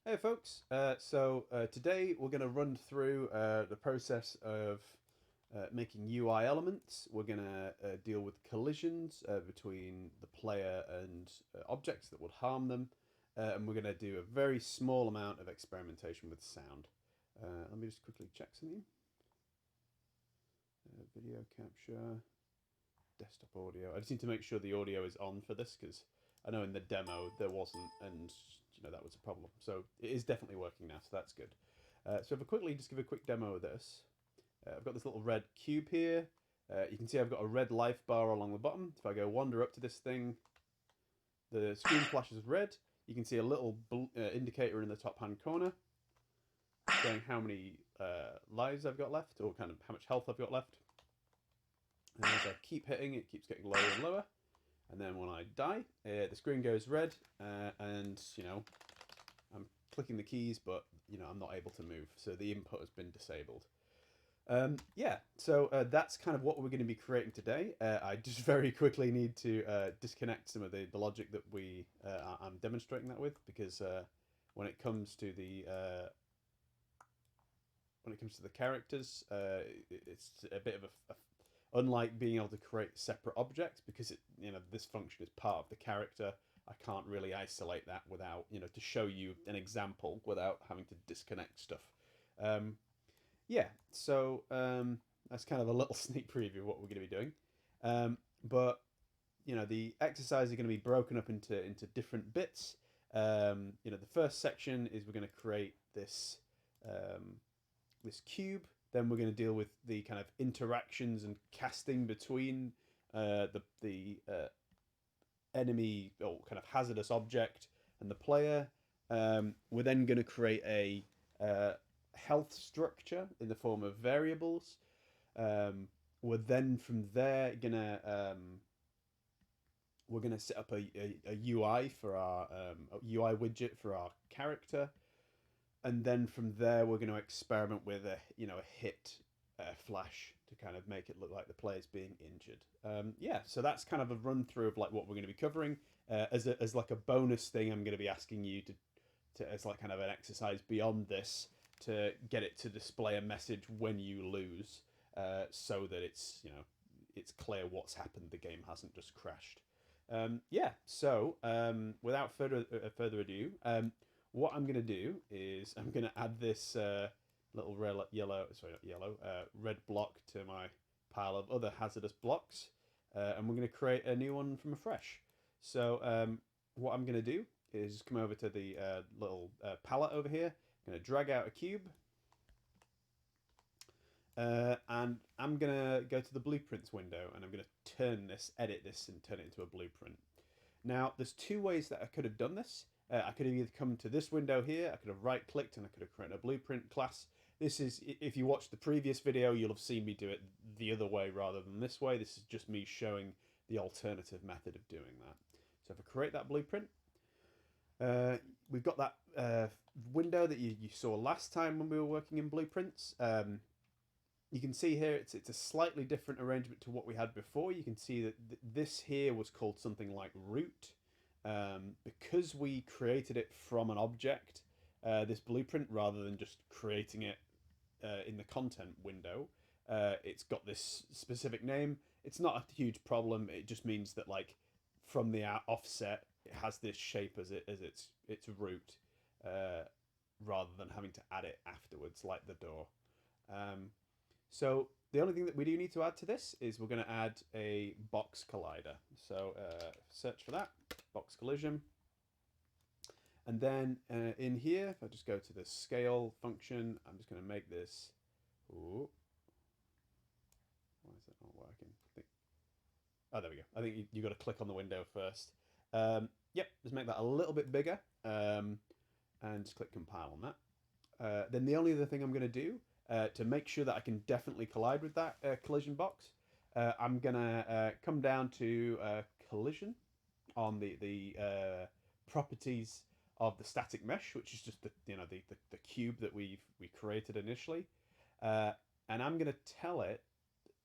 Hey folks, today we're going to run through the process of making UI elements. We're going to deal with collisions between the player and objects that would harm them, and we're going to do a very small amount of experimentation with sound. Let me just quickly check something. Video capture, desktop audio. I just need to make sure the audio is on for this because I know in the demo there wasn't, and that was a problem. So it is definitely working now, so that's good. So if I quickly just give a quick demo of this, I've got this little red cube here. You can see I've got a red life bar along the bottom. If I go wander up to this thing, the screen flashes red. You can see a little indicator in the top hand corner showing how many lives I've got left, or kind of how much health I've got left. And as I keep hitting, it keeps getting lower and lower. And then when I die, the screen goes red, and I'm clicking the keys, but I'm not able to move, so the input has been disabled. So that's kind of what we're going to be creating today. I just very quickly need to disconnect some of the logic that I'm demonstrating that with, because when it comes to the characters, it's a bit of a unlike being able to create separate objects, because this function is part of the character. I can't really isolate that without to show you an example without having to disconnect stuff. That's kind of a little sneak preview of what we're going to be doing. But the exercises are going to be broken up into different bits. The first section is we're going to create this this cube. Then we're going to deal with the kind of interactions and casting between the enemy or kind of hazardous object and the player. We're then going to create a health structure in the form of variables. We're then from there we're gonna set up a UI for our UI widget for our character, and then from there we're going to experiment with a hit flash to kind of make it look like the player's being injured. So that's kind of a run through of like what we're going to be covering. As like a bonus thing, I'm going to be asking you to as like kind of an exercise beyond this, to get it to display a message when you lose, so that it's clear what's happened. The game hasn't just crashed. Without further ado, what I'm going to do is I'm going to add this little red block to my pile of other hazardous blocks, and we're going to create a new one from afresh. So what I'm going to do is come over to the little palette over here. I'm going to drag out a cube, and I'm going to go to the blueprints window, and I'm going to edit this and turn it into a blueprint. Now, there's two ways that I could have done this. I could have either come to this window here, I could have right-clicked, and I could have created a blueprint class. This is, if you watched the previous video, you'll have seen me do it the other way rather than this way. This is just me showing the alternative method of doing that. So if I create that blueprint, we've got that window that you saw last time when we were working in blueprints. You can see here it's a slightly different arrangement to what we had before. You can see that this here was called something like root. Because we created it from an object, this blueprint, rather than just creating it in the content window, it's got this specific name. It's not a huge problem. It just means that like from the offset, it has this shape as its root, rather than having to add it afterwards like the door. So the only thing that we do need to add to this is we're going to add a box collider. So search for that, box collision. And then in here, if I just go to the scale function, I'm just going to make this. Ooh. Why is it not working? Oh, there we go. I think you've got to click on the window first. Just make that a little bit bigger, and just click compile on that. Then the only other thing I'm going to do, to make sure that I can definitely collide with that collision box, I'm going to come down to collision on the properties of the static mesh, which is just the cube that we created initially, and I'm going to tell it,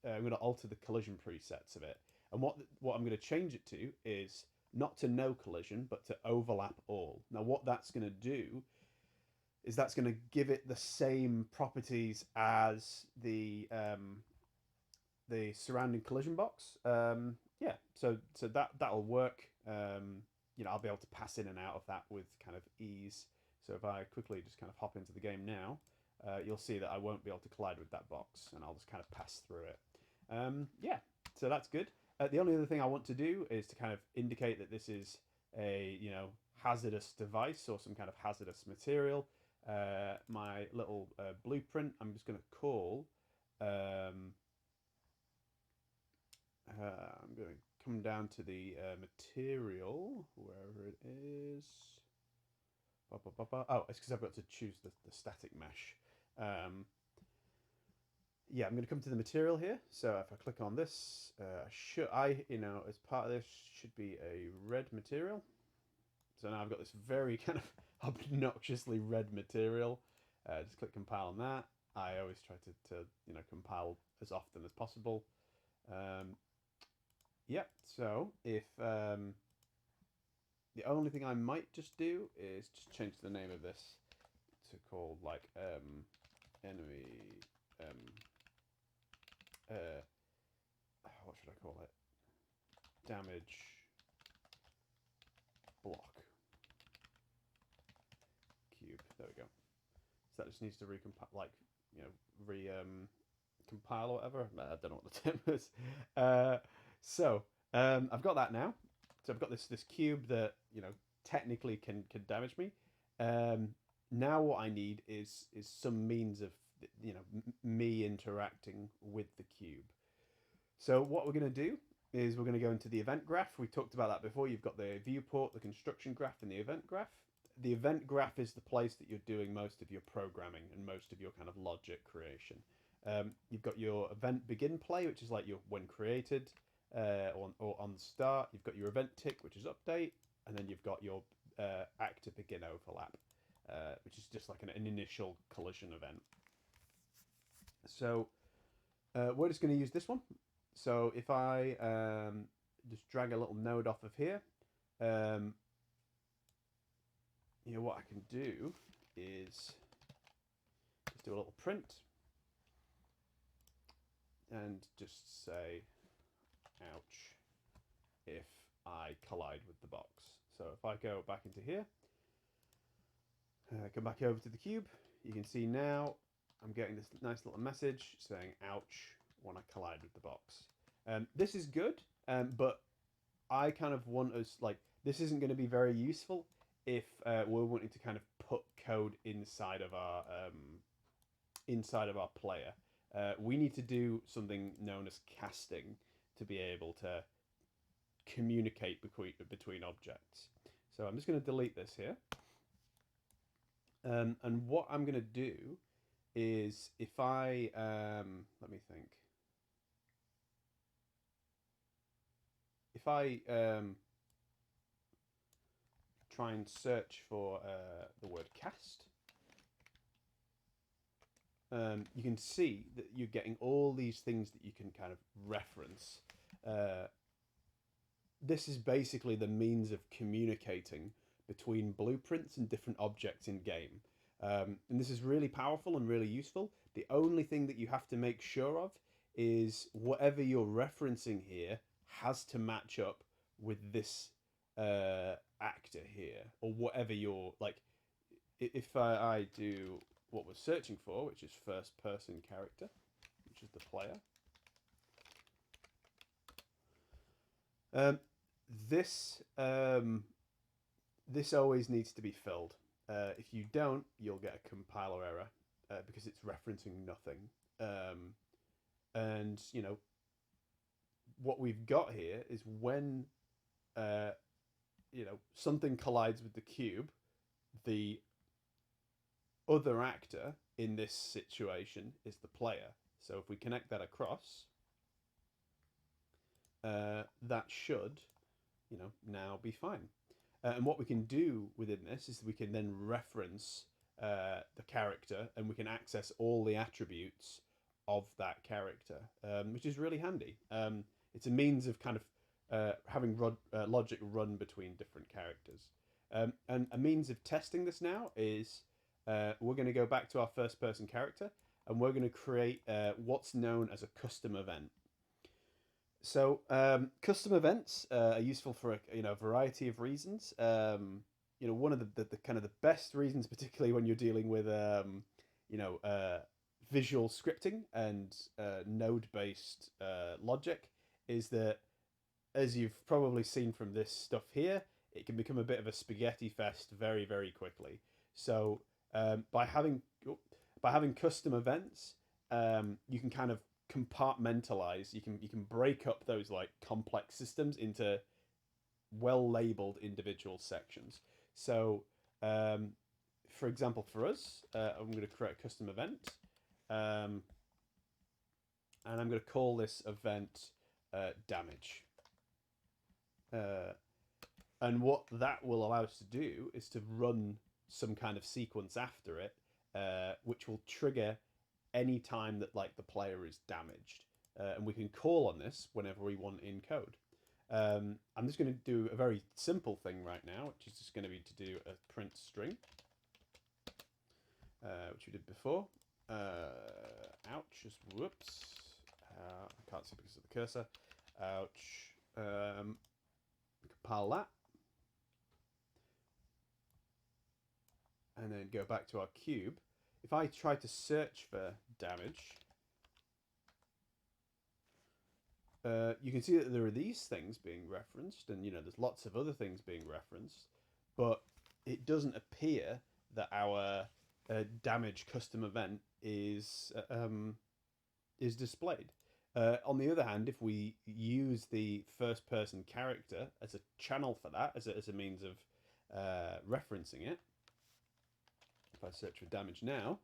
I'm going to alter the collision presets of it, and what I'm going to change it to is not to no collision, but to overlap all. Now what that's going to do is that's going to give it the same properties as the surrounding collision box. Yeah, so that'll work. You know, I'll be able to pass in and out of that with kind of ease. So if I quickly just kind of hop into the game now, you'll see that I won't be able to collide with that box, and I'll just kind of pass through it. Yeah, so that's good. The only other thing I want to do is to kind of indicate that this is a hazardous device or some kind of hazardous material. My little blueprint, I'm just going to call. I'm going to come down to the material, wherever it is. Oh, it's because I've got to choose the static mesh. Yeah, I'm going to come to the material here. So if I click on this, as part of this, should be a red material. So now I've got this very kind of obnoxiously red material. Just click compile on that. I always try to compile as often as possible. Yep. So if the only thing I might just do is just change the name of this to called like enemy what should I call it? Damage block cube. There we go. So that just needs to recompile, like compile or whatever. I don't know what the term is. So I've got that now. So I've got this cube that technically can damage me. Now what I need is some means of me interacting with the cube. So what we're going to do is we're going to go into the event graph. We talked about that before. You've got the viewport, the construction graph, and the event graph. The event graph is the place that you're doing most of your programming and most of your kind of logic creation. You've got your event begin play, which is like your when created, or on the start. You've got your event tick, which is update, and then you've got your actor begin overlap, which is just like an initial collision event. So we're just going to use this one. So if I just drag a little node off of here, what I can do is just do a little print and just say, ouch, if I collide with the box. So if I go back into here, come back over to the cube, you can see now I'm getting this nice little message saying, ouch, when I collide with the box. This is good, but I kind of want us, this isn't going to be very useful if we're wanting to kind of put code inside of our player. We need to do something known as casting to be able to communicate between objects. So I'm just going to delete this here. And what I'm going to do is if I, let me think. If I try and search for the word cast, you can see that you're getting all these things that you can kind of reference. This is basically the means of communicating between blueprints and different objects in game. And this is really powerful and really useful. The only thing that you have to make sure of is whatever you're referencing here has to match up with this actor here, or whatever you're like. If I do what we're searching for, which is first person character, which is the player, this always needs to be filled. If you don't, you'll get a compiler error because it's referencing nothing. And what we've got here is when something collides with the cube, the other actor in this situation is the player. So if we connect that across, that should now be fine. And what we can do within this is we can then reference the character, and we can access all the attributes of that character, which is really handy. It's a means of kind of having logic run between different characters. And a means of testing this now is we're going to go back to our first person character, and we're going to create what's known as a custom event. So custom events are useful for a variety of reasons. One of the kind of the best reasons, particularly when you're dealing with you know uh, visual scripting and node-based logic, is that, as you've probably seen from this stuff here, it can become a bit of a spaghetti fest very, very quickly. So by having custom events, you can kind of compartmentalize. You can break up those like complex systems into well labeled individual sections. So, for example, for us, I'm going to create a custom event, and I'm going to call this event damage. And what that will allow us to do is to run some kind of sequence after it, which will trigger any time that like the player is damaged, and we can call on this whenever we want in code. I'm just going to do a very simple thing right now, which is just going to be to do a print string, which we did before. Ouch! Just whoops. I can't see because of the cursor. Ouch. Compile that, and then go back to our cube. If I try to search for damage, you can see that there are these things being referenced, and there's lots of other things being referenced, but it doesn't appear that our damage custom event is displayed. On the other hand, if we use the first person character as a channel for that, as a means of referencing it, if I search for damage now,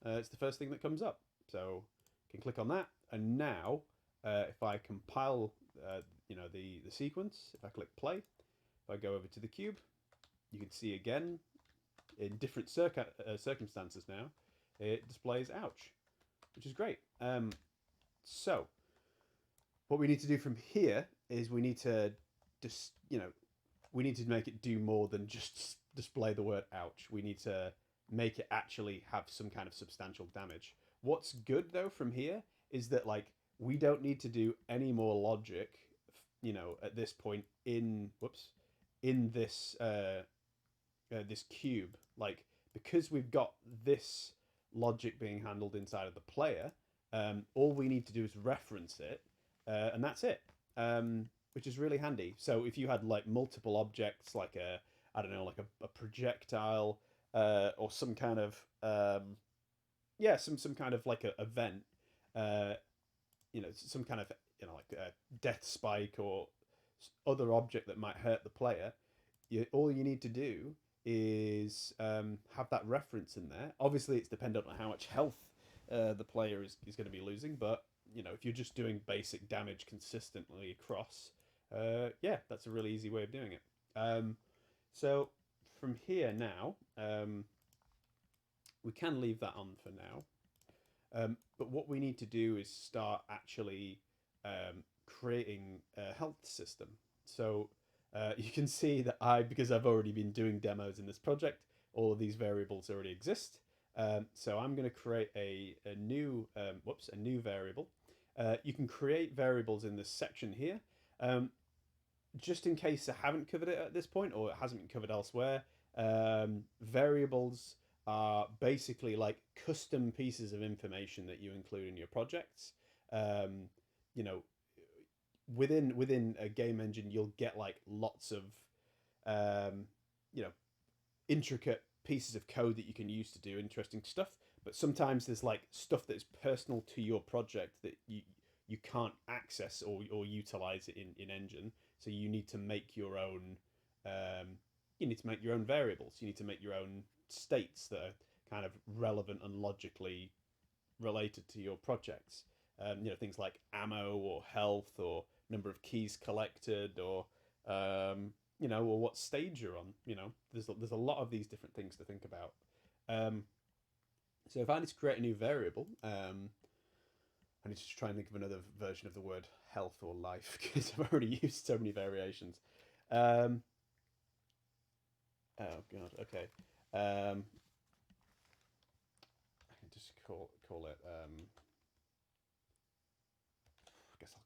it's the first thing that comes up. So I can click on that, and now if I compile the sequence, if I click play, if I go over to the cube, you can see again in different circumstances now, it displays ouch, which is great. So what we need to do from here is we need to make it do more than just display the word ouch. We need to make it actually have some kind of substantial damage. What's good though from here is that like we don't need to do any more logic, at this point in this this cube, like because we've got this logic being handled inside of the player. All we need to do is reference it, and that's it, which is really handy. So if you had like multiple objects, like a projectile, or some kind of some kind of like a event, some kind of like a death spike or other object that might hurt the player, all you need to do is have that reference in there. Obviously, it's dependent on how much health the player is going to be losing, but if you're just doing basic damage consistently across, that's a really easy way of doing it. So from here now, we can leave that on for now, but what we need to do is start actually creating a health system. So you can see that because I've already been doing demos in this project, all of these variables already exist. So I'm going to create a new variable. You can create variables in this section here. Just in case I haven't covered it at this point, or it hasn't been covered elsewhere, variables are basically like custom pieces of information that you include in your projects. Within a game engine, you'll get like lots of intricate pieces of code that you can use to do interesting stuff, but sometimes there's like stuff that's personal to your project that you can't access or utilize it in engine, so you need to make your own variables. You need to make your own states that are kind of relevant and logically related to your projects. Things like ammo or health or number of keys collected, or or what stage you're on. There's a lot of these different things to think about. So if I need to create a new variable, I need to try and think of another version of the word health or life because I've already used so many variations. Oh god, okay.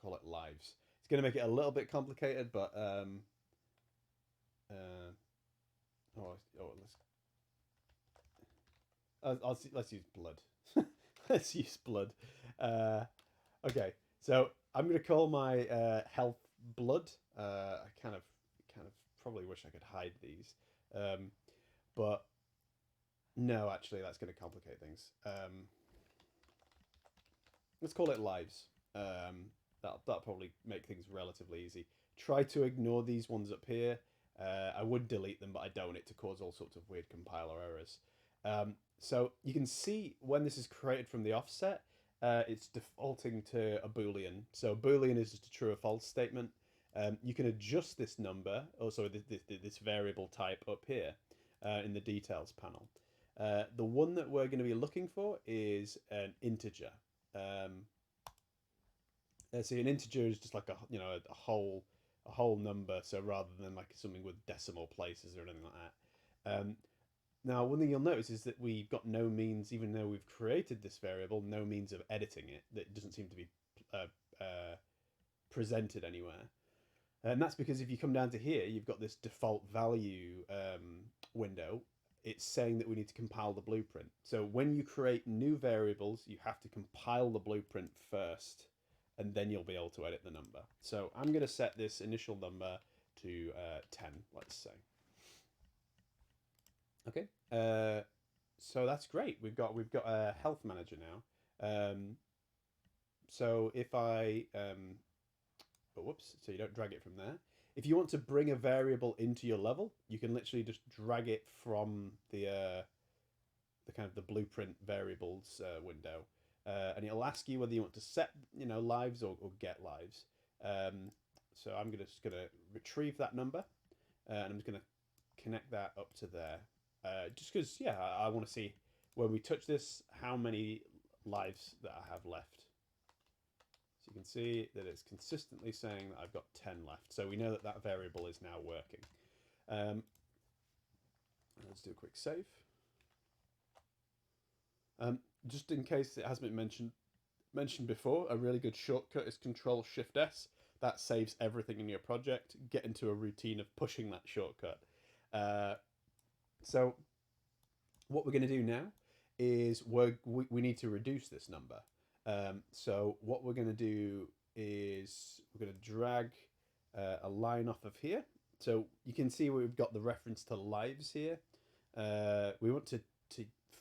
call it lives. It's going to make it a little bit complicated, but let's use blood. Let's use blood. Okay, so I'm going to call my health blood. I kind of probably wish I could hide these, but no, actually, that's going to complicate things. Let's call it lives. That'll probably make things relatively easy. Try to ignore these ones up here. I would delete them, but I don't want it to cause all sorts of weird compiler errors. So you can see when this is created from the offset, it's defaulting to a Boolean. So Boolean is just a true or false statement. You can adjust this number, also this variable type up here in the details panel. The one that we're going to be looking for is an integer. So an integer is just like a whole number. So rather than like something with decimal places or anything like that. Now, one thing you'll notice is that we've got no means, even though we've created this variable, no means of editing it. That doesn't seem to be presented anywhere. And that's because if you come down to here, you've got this default value window. It's saying that we need to compile the blueprint. So when you create new variables, you have to compile the blueprint first, and then you'll be able to edit the number. So I'm going to set this initial number to 10, let's say. Okay, so that's great. We've got a health manager now. So if I whoops, so you don't drag it from there. If you want to bring a variable into your level, you can literally just drag it from the kind of the blueprint variables window, and it'll ask you whether you want to set lives or get lives. So I'm just gonna retrieve that number, and I'm just gonna connect that up to there, just because I want to see when we touch this how many lives that I have left. So you can see that it's consistently saying that I've got 10 left. So we know that that variable is now working. Let's do a quick save. Just in case it hasn't been mentioned before, a really good shortcut is Control-Shift-S. That saves everything in your project. Get into a routine of pushing that shortcut. So what we're going to do now is we need to reduce this number. So what we're going to do is we're going to drag a line off of here. So you can see we've got the reference to lives here. We want to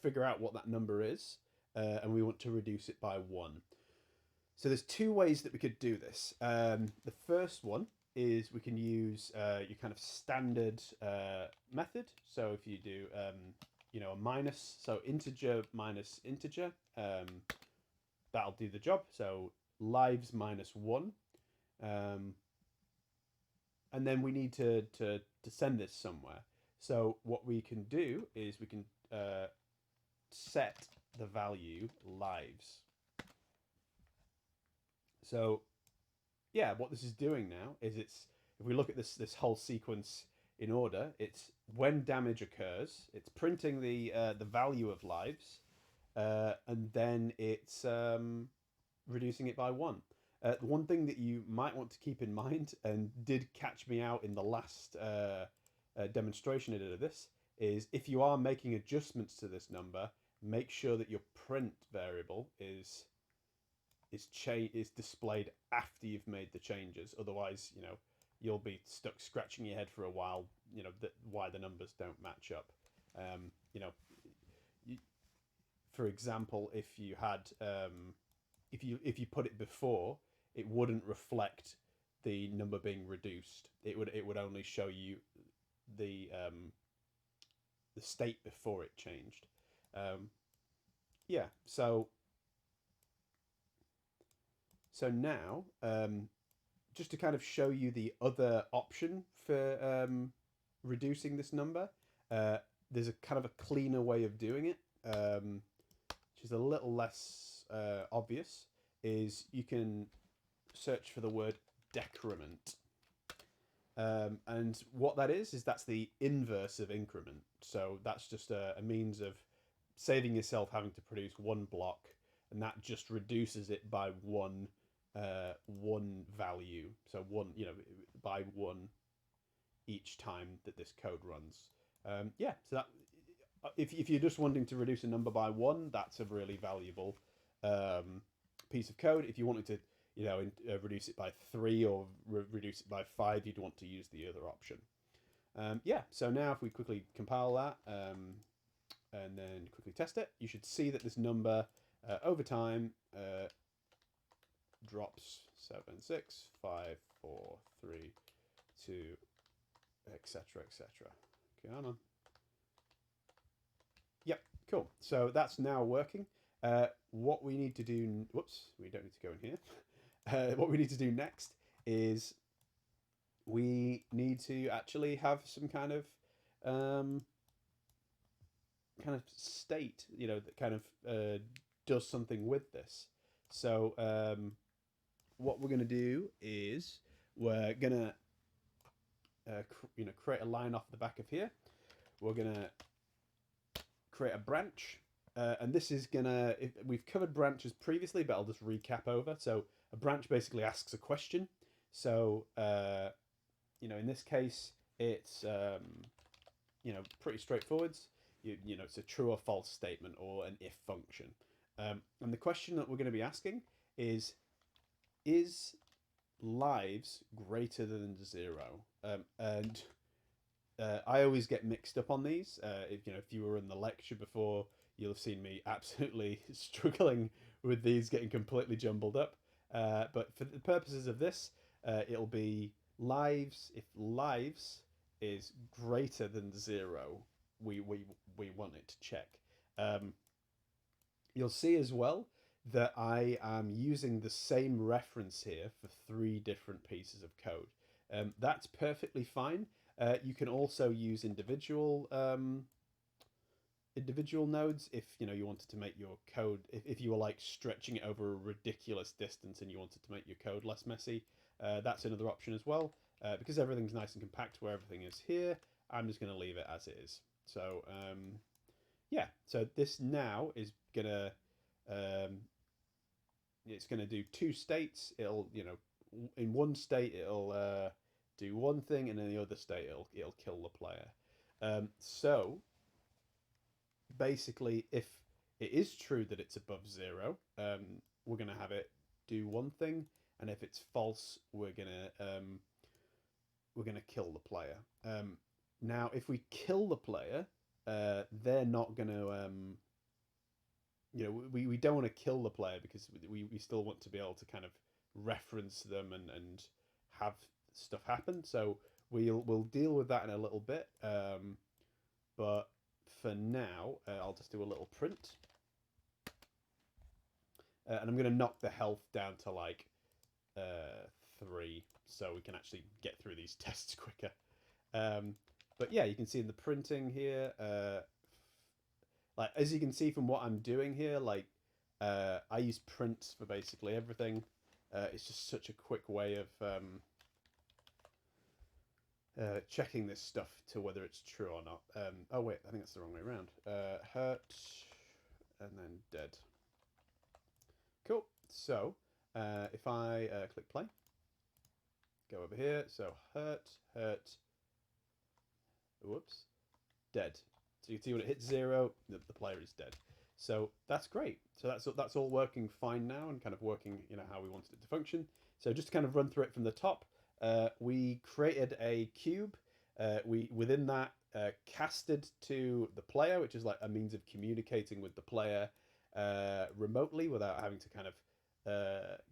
figure out what that number is, and we want to reduce it by 1. So there's two ways that we could do this. The first one is we can use your kind of standard method. So if you do a minus, so integer minus integer, that'll do the job. So lives minus 1, and then we need to send this somewhere. So what we can do is we can set the value lives. So yeah, what this is doing now is if we look at this whole sequence in order, it's when damage occurs, it's printing the value of lives, and then it's reducing it by 1. The one thing that you might want to keep in mind, and did catch me out in the last demonstration I did of this, is if you are making adjustments to this number, make sure that your print variable is displayed after you've made the changes. Otherwise, you'll be stuck scratching your head for a while. Why the numbers don't match up. For example, if you had if you put it before, it wouldn't reflect the number being reduced. It would only show you the state before it changed. So now, just to kind of show you the other option for reducing this number, there's a kind of a cleaner way of doing it, which is a little less obvious, is you can search for the word decrement. And what that is that's the inverse of increment. So that's just a means of saving yourself having to produce one block, and that just reduces it by 1 one value, so one, by one each time that this code runs. Yeah, so that if you're just wanting to reduce a number by one, that's a really valuable piece of code. If you wanted to, reduce it by three or reduce it by five, you'd want to use the other option. Yeah, so now if we quickly compile that and then quickly test it, you should see that this number over time drops 7, 6, 5, 4, 3, 2, etc., etc. Come on. Yep, cool. So that's now working. What we need to do, whoops, we don't need to go in here. What we need to do next is we need to actually have some kind of state, that kind of does something with this. So what we're going to do is we're going to create a line off the back of here. We're going to create a branch, and this is gonna, we've covered branches previously, but I'll just recap over. So a branch basically asks a question. So in this case it's pretty straightforward. It's a true or false statement or an if function, and the question that we're going to be asking is lives greater than 0? And I always get mixed up on these. If you were in the lecture before, you'll have seen me absolutely struggling with these, getting completely jumbled up. But for the purposes of this, it'll be lives. If lives is greater than 0, we want it to check. You'll see as well that I am using the same reference here for 3 different pieces of code. That's perfectly fine. You can also use individual nodes if you wanted to make your code, if you were like stretching it over a ridiculous distance and you wanted to make your code less messy. That's another option as well. Because everything's nice and compact where everything is here, I'm just going to leave it as it is. So yeah, so this now is gonna it's gonna do 2 states. It'll in one state it'll do one thing, and in the other state it'll kill the player. So basically, if it is true that it's above 0, we're gonna have it do one thing, and if it's false, we're gonna kill the player. Now, if we kill the player, they're not gonna we don't want to kill the player because we still want to be able to kind of reference them and have stuff happen. So we'll deal with that in a little bit, but for now I'll just do a little print, and I'm going to knock the health down to like 3 so we can actually get through these tests quicker. But yeah, you can see in the printing here, like as you can see from what I'm doing here, like I use prints for basically everything. It's just such a quick way of checking this stuff to whether it's true or not. Oh wait, I think that's the wrong way around. Hurt and then dead. Cool. So if I click play, go over here. So hurt, whoops, dead. So you can see when it hits 0, the player is dead. So that's great. So that's all working fine now and kind of working how we wanted it to function. So just to kind of run through it from the top, we created a cube. We within that casted to the player, which is like a means of communicating with the player remotely without having to kind of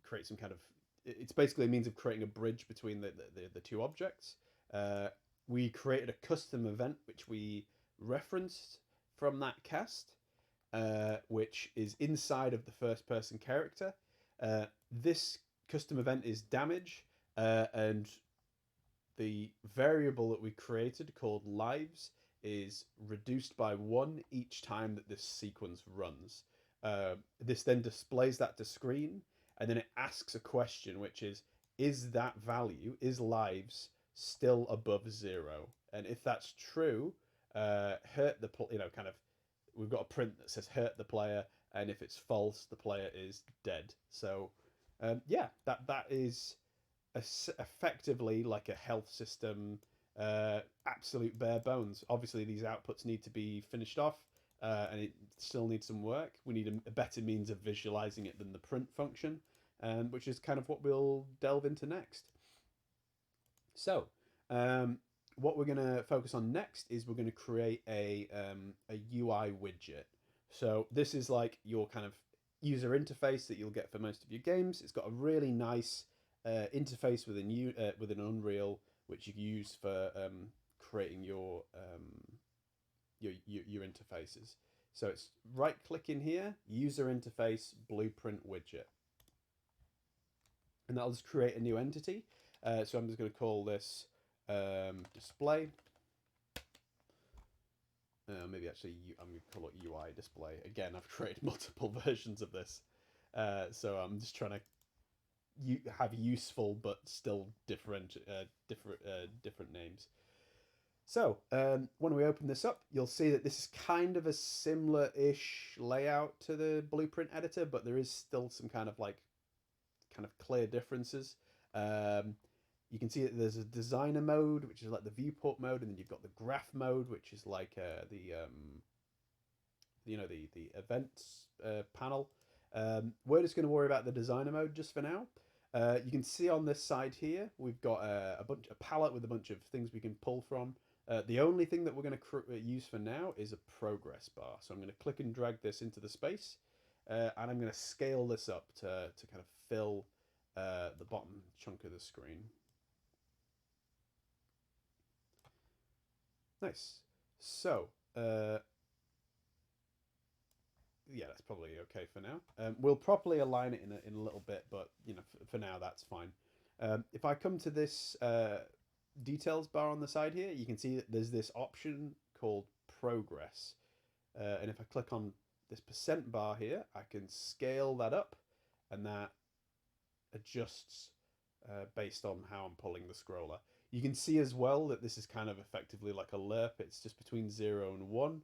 create some kind of. It's basically a means of creating a bridge between the 2 objects. We created a custom event which we referenced from that cast, which is inside of the first person character. This custom event is damage, and the variable that we created called lives is reduced by 1 each time that this sequence runs. This then displays that to screen, and then it asks a question, which is that value, is lives still above 0? And if that's true, hurt the kind of, we've got a print that says hurt the player, and if it's false, the player is dead. So Yeah, that is effectively like a health system, absolute bare bones. Obviously, these outputs need to be finished off, and it still needs some work. We need a better means of visualizing it than the print function, which is kind of what we'll delve into next. So, what we're going to focus on next is we're going to create a UI widget. So this is like your kind of user interface that you'll get for most of your games. It's got a really nice interface within Unreal, which you use for creating your interfaces. So it's right click in here, user interface, blueprint widget, and that'll just create a new entity. So I'm just going to call this display. Maybe actually I'm going to call it UI display. Again, I've created multiple versions of this. So I'm just trying to have useful but still different names. So when we open this up, you'll see that this is kind of a similar-ish layout to the blueprint editor, but there is still some kind of clear differences. You can see that there's a designer mode, which is like the viewport mode, and then you've got the graph mode, which is like the events panel. We're just going to worry about the designer mode just for now. You can see on this side here, we've got a palette with a bunch of things we can pull from. The only thing that we're going to use for now is a progress bar. So I'm going to click and drag this into the space, and I'm going to scale this up to kind of fill the bottom chunk of the screen. Nice. So, yeah, that's probably okay for now. We'll properly align it in a little bit, but for now that's fine. If I come to this details bar on the side here, you can see that there's this option called progress, and if I click on this percent bar here, I can scale that up, and that adjusts based on how I'm pulling the scroller. You can see as well that this is kind of effectively like a lerp. It's just between 0 and 1.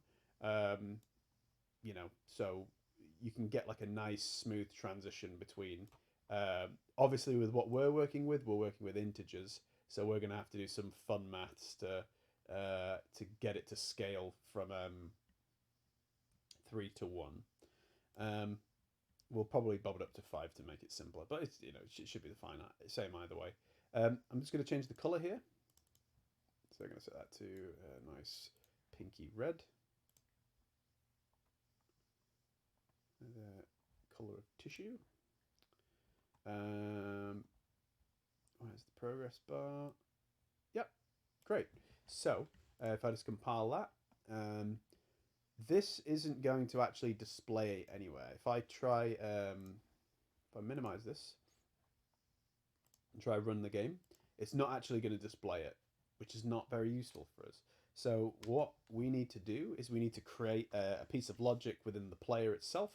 So you can get like a nice smooth transition between. Obviously, with what we're working with integers, so we're going to have to do some fun maths to get it to scale from 3 to 1. We'll probably bob it up to 5 to make it simpler, but it's it should be the same either way. I'm just going to change the color here. So I'm going to set that to a nice pinky red. The color of tissue. Where's the progress bar? Yep, great. So if I just compile that, this isn't going to actually display anywhere. If I try, if I minimize this and try run the game, it's not actually going to display it, which is not very useful for us. So what we need to do is we need to create a piece of logic within the player itself.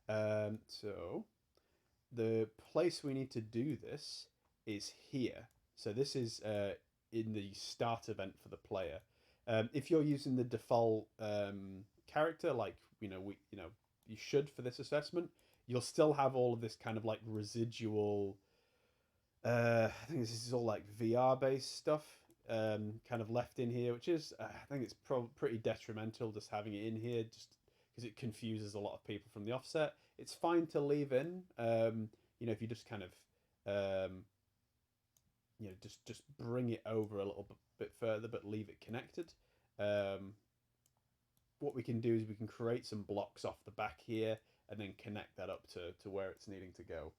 So the place we need to do this is here. So this is in the start event for the player. If you're using the default character, like you should for this assessment, you'll still have all of this kind of like residual. I think this is all like VR based stuff kind of left in here, which is I think it's pretty detrimental just having it in here, just because it confuses a lot of people from the offset. It's fine to leave in, if you just kind of just bring it over a little bit further, but leave it connected. What we can do is we can create some blocks off the back here and then connect that up to where it's needing to go.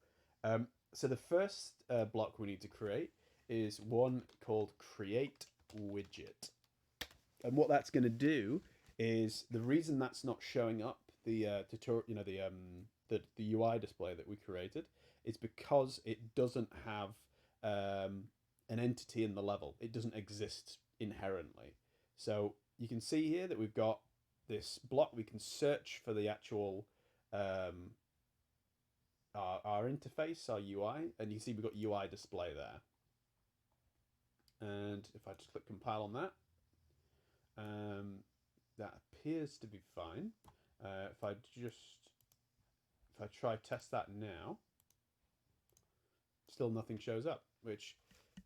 So the first block we need to create is one called create widget. And what that's going to do is, the reason that's not showing up the tutorial, the UI display that we created, is because it doesn't have an entity in the level. It doesn't exist inherently. So you can see here that we've got this block. We can search for the actual our interface, our UI, and you can see we've got UI display there. And if I just click compile on that, that appears to be fine. If I try test that now, Still nothing shows up, which,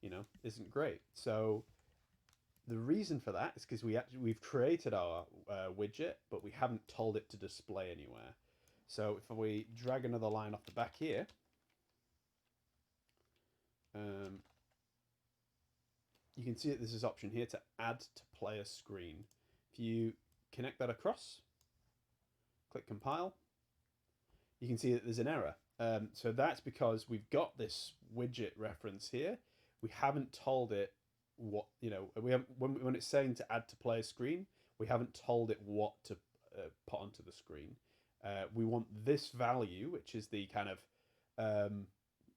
you know, isn't great. So the reason for that is because we've created our widget, but we haven't told it to display anywhere. So if we drag another line off the back here, you can see that there's this option here to add to player screen. If you connect that across, click compile, you can see that there's an error. So that's because we've got this widget reference here. We haven't told it what, you know, we haven't, when it's saying to add to player screen, we haven't told it what to put onto the screen. We want this value, which is the kind of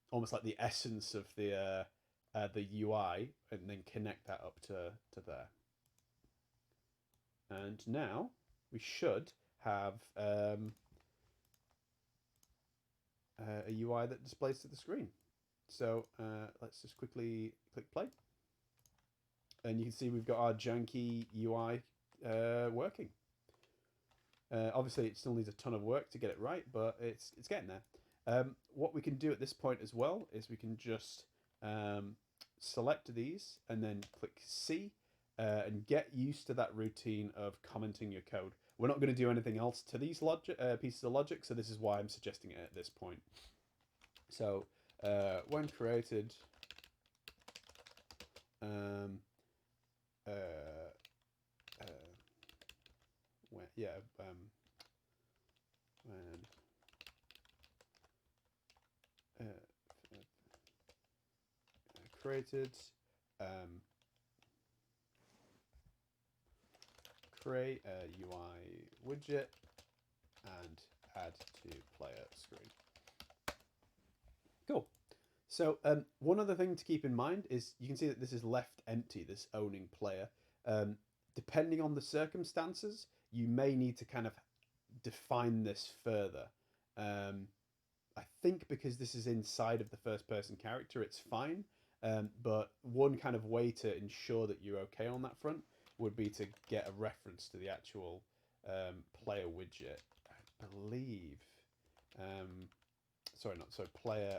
almost like the essence of the UI, and then connect that up to there. And now we should have a UI that displays to the screen. So let's just quickly click play. And you can see we've got our janky UI working. Obviously, it still needs a ton of work to get it right, but it's getting there. What we can do at this point as well is we can just select these and then click C and get used to that routine of commenting your code. We're not going to do anything else to these pieces of logic, so this is why I'm suggesting it at this point. So when created, when created, create a UI widget and add to player screen. Cool. So one other thing to keep in mind is you can see that this is left empty, this owning player. Depending on the circumstances, you may need to kind of define this further. I think because this is inside of the first person character, it's fine. But one kind of way to ensure that you're okay on that front would be to get a reference to the actual player widget. I believe, player,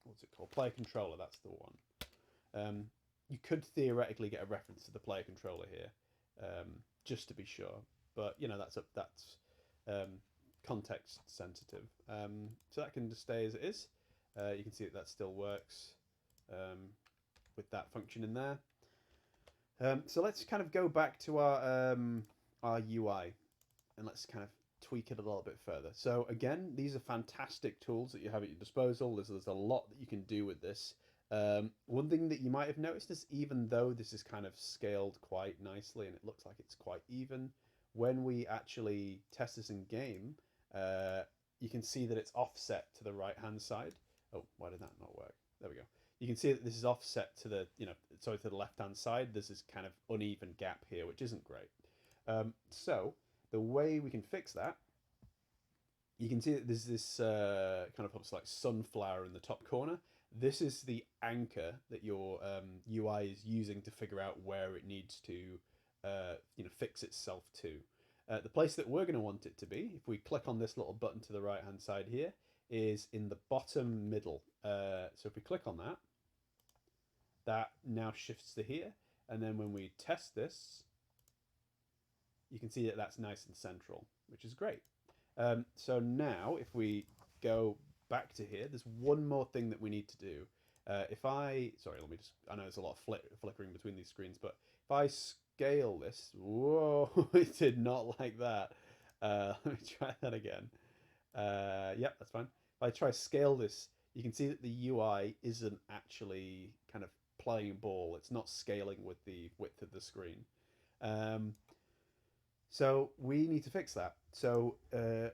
what's it called? Player controller, that's the one. You could theoretically get a reference to the player controller here, just to be sure. But, you know, that's context sensitive. So that can just stay as it is. You can see that still works with that function in there. So let's kind of go back to our UI and let's kind of tweak it a little bit further. So again, these are fantastic tools that you have at your disposal. There's a lot that you can do with this. One thing that you might have noticed is even though this is kind of scaled quite nicely and it looks like it's quite even, when we actually test this in game, you can see that it's offset to the right hand side. Oh, why did that not work? There we go. You can see that this is offset to the, to the left hand side. There's this kind of uneven gap here, which isn't great. So the way we can fix that, you can see that there's this kind of looks like sunflower in the top corner. This is the anchor that your UI is using to figure out where it needs to fix itself to. The place that we're going to want it to be, if we click on this little button to the right hand side here, is in the bottom middle. So if we click on that, that now shifts to here. And then when we test this, you can see that that's nice and central, which is great. So now if we go back to here, there's one more thing that we need to do. I know there's a lot of flickering between these screens, but if I scale this, whoa, it did not like that. Let me try that again. Yep, that's fine. If I try scale this, you can see that the UI isn't actually kind of playing ball. It's not scaling with the width of the screen. So we need to fix that. So I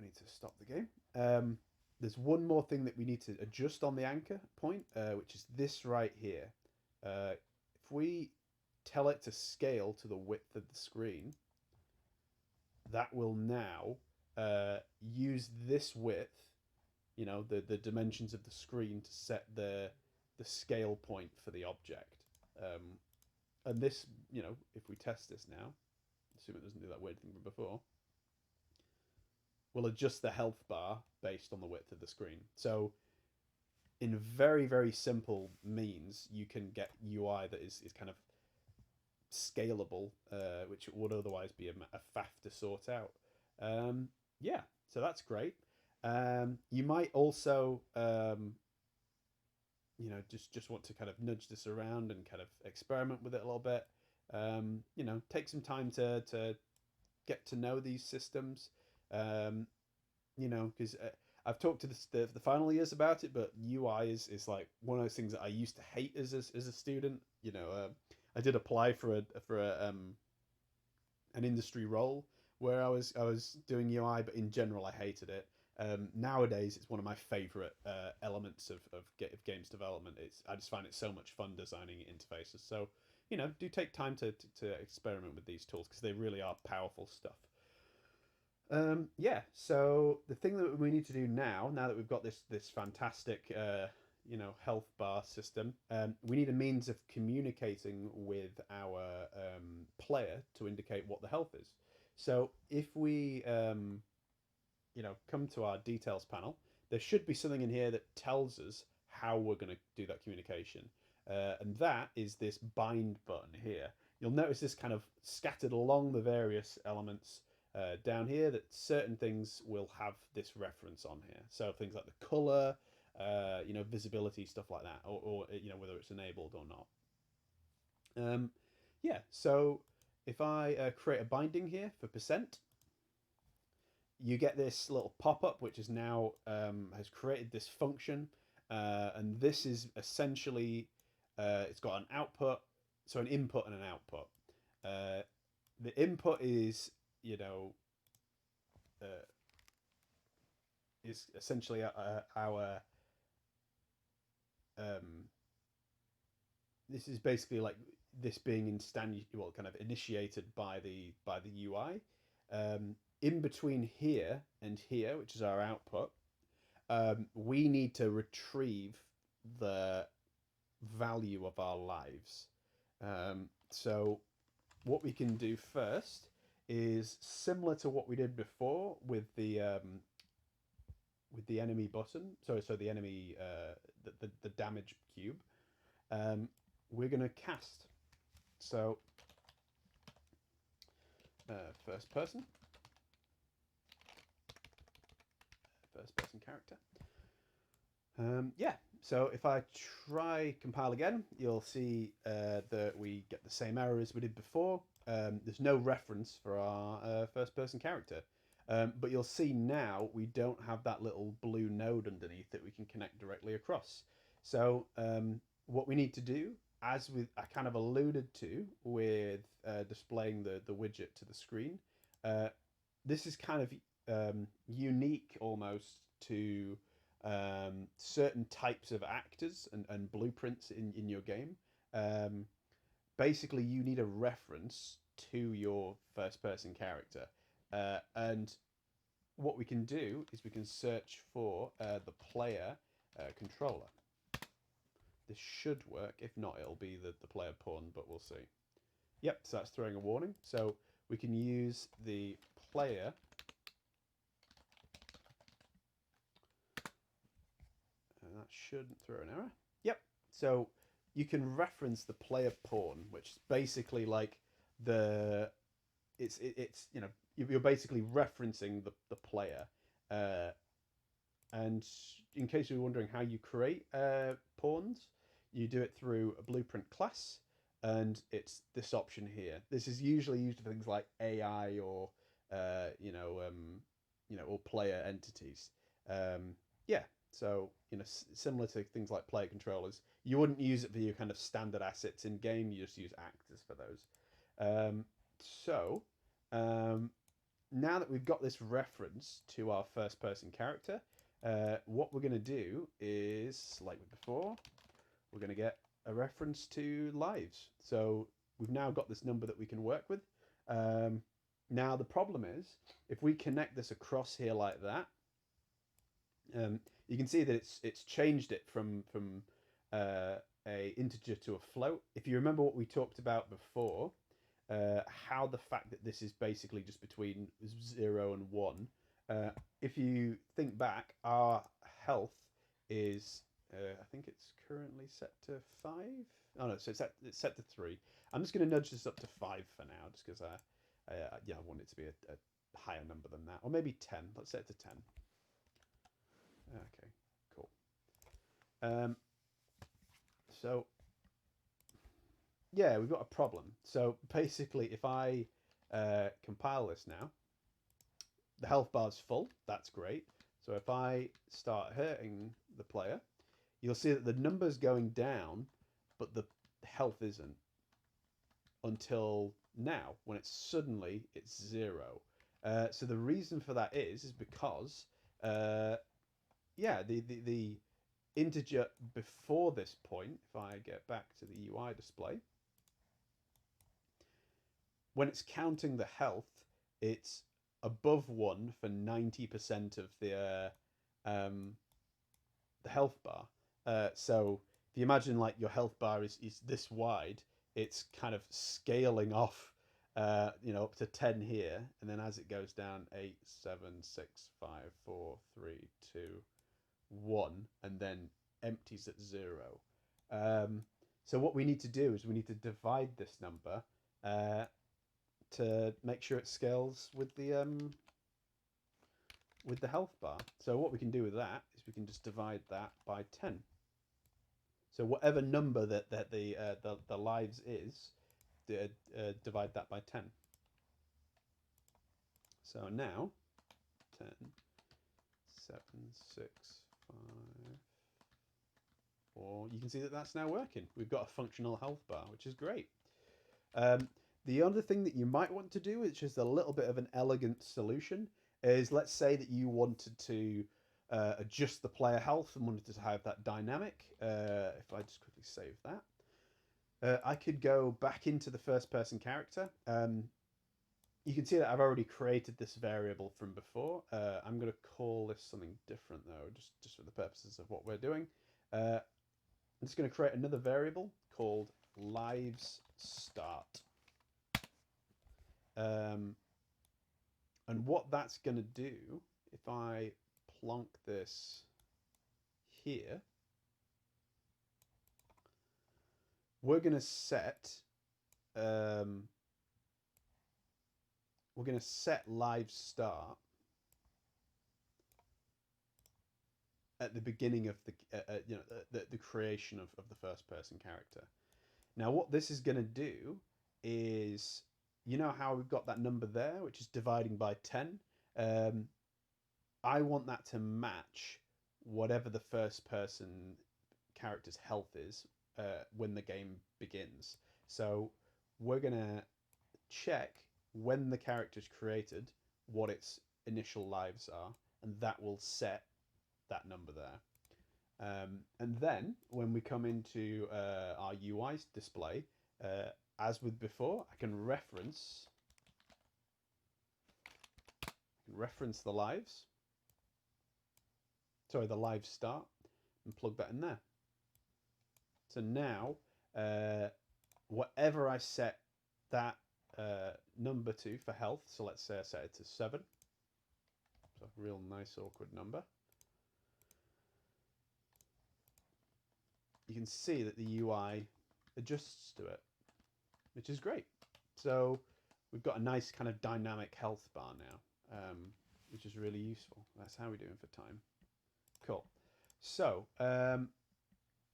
need to stop the game. There's one more thing that we need to adjust on the anchor point, which is this right here. If we tell it to scale to the width of the screen, that will now use this width, the dimensions of the screen, to set the scale point for the object. And this, if we test this now, assume it doesn't do that weird thing from before. will adjust the health bar based on the width of the screen. So in very, very simple means, you can get UI that is kind of scalable, which would otherwise be a faff to sort out. Yeah, so that's great. You might also, just want to kind of nudge this around and kind of experiment with it a little bit. Take some time to get to know these systems. Because I've talked to the final years about it, but UI is like one of those things that I used to hate as a student. I did apply for an industry role where I was doing UI, but in general I hated it. Nowadays, it's one of my favorite elements of games development. I just find it so much fun designing interfaces. So do take time to experiment with these tools because they really are powerful stuff. Yeah, so the thing that we need to do now that we've got this fantastic health bar system, we need a means of communicating with our player to indicate what the health is. So if we come to our details panel, there should be something in here that tells us how we're going to do that communication. And that is this bind button here. You'll notice this kind of scattered along the various elements down here, that certain things will have this reference on here. So things like the color, visibility, stuff like that, or whether it's enabled or not. Yeah, so if I create a binding here for %, you get this little pop-up which is now has created this function, and this is essentially it's got an output, so an input and an output. The input is is essentially our this is basically like this being kind of initiated by the UI. In between here and here, which is our output, we need to retrieve the value of our lives. So what we can do first is similar to what we did before with the enemy button. So the enemy the damage cube. We're going to cast. So first person character. Yeah, so if I try compile again, you'll see that we get the same error as we did before. There's no reference for our first person character. But you'll see now we don't have that little blue node underneath that we can connect directly across. So what we need to do, as I kind of alluded to with displaying the widget to the screen, this is kind of unique almost to certain types of actors and blueprints in your game. Basically, you need a reference to your first-person character. And what we can do is we can search for the player controller. This should work. If not, it'll be the player pawn, but we'll see. Yep, so that's throwing a warning. So we can use the player and that shouldn't throw an error. Yep, so you can reference the player pawn, which is basically like it's you're basically referencing the player. And in case you're wondering how you create pawns, you do it through a blueprint class, and it's this option here. This is usually used for things like AI or or player entities. Yeah, so similar to things like player controllers, you wouldn't use it for your kind of standard assets in game. You just use actors for those. Now that we've got this reference to our first person character, what we're going to do is, like before, we're going to get a reference to lives. So we've now got this number that we can work with. Now the problem is, if we connect this across here like that, you can see that it's changed it from a integer to a float. If you remember what we talked about before, how the fact that this is basically just between 0 and 1 If you think back, our health is, I think it's currently set to 5. Oh no, so it's set to 3. I'm just going to nudge this up to 5 for now, just because I want it to be a higher number than that, or maybe 10. Let's set it to 10. Okay, cool. So yeah, we've got a problem. So basically, if I compile this now, the health bar's full. That's great. So if I start hurting the player, you'll see that the number's going down, but the health isn't until now, when it's 0. So the reason for that is because the integer before this point, if I get back to the UI display, when it's counting the health, it's above 1 for 90% of the health bar. So if you imagine like your health bar is this wide, it's kind of scaling off, up to 10 here, and then as it goes down, 8, 7, 6, 5, 4, 3, 2, 1, and then empties at 0. So what we need to do is we need to divide this number to make sure it scales with the health bar. So what we can do with that is we can just divide that by 10. So whatever number that the lives is, divide that by 10. So now 10, 7, 6, 5, 4. You can see that that's now working. We've got a functional health bar, which is great. The other thing that you might want to do, which is a little bit of an elegant solution, is let's say that you wanted to adjust the player health and wanted to have that dynamic. If I just quickly save that, I could go back into the first person character. You can see that I've already created this variable from before. I'm going to call this something different though, just for the purposes of what we're doing. I'm just going to create another variable called Livestart. And what that's going to do, if I plonk this here, we're going to set Livestart at the beginning of the creation of the first person character. Now what this is going to do is, you know how we've got that number there, which is dividing by 10? I want that to match whatever the first person character's health is when the game begins. So we're going to check when the character's created what its initial lives are, and that will set that number there. And then when we come into our UI display, as with before, I can reference the lives. Sorry, the live start, and plug that in there. So now, whatever I set that number to for health, so let's say I set it to 7. So a real nice awkward number. You can see that the UI adjusts to it, which is great. So we've got a nice kind of dynamic health bar now, which is really useful. That's how we're doing for time. Cool. So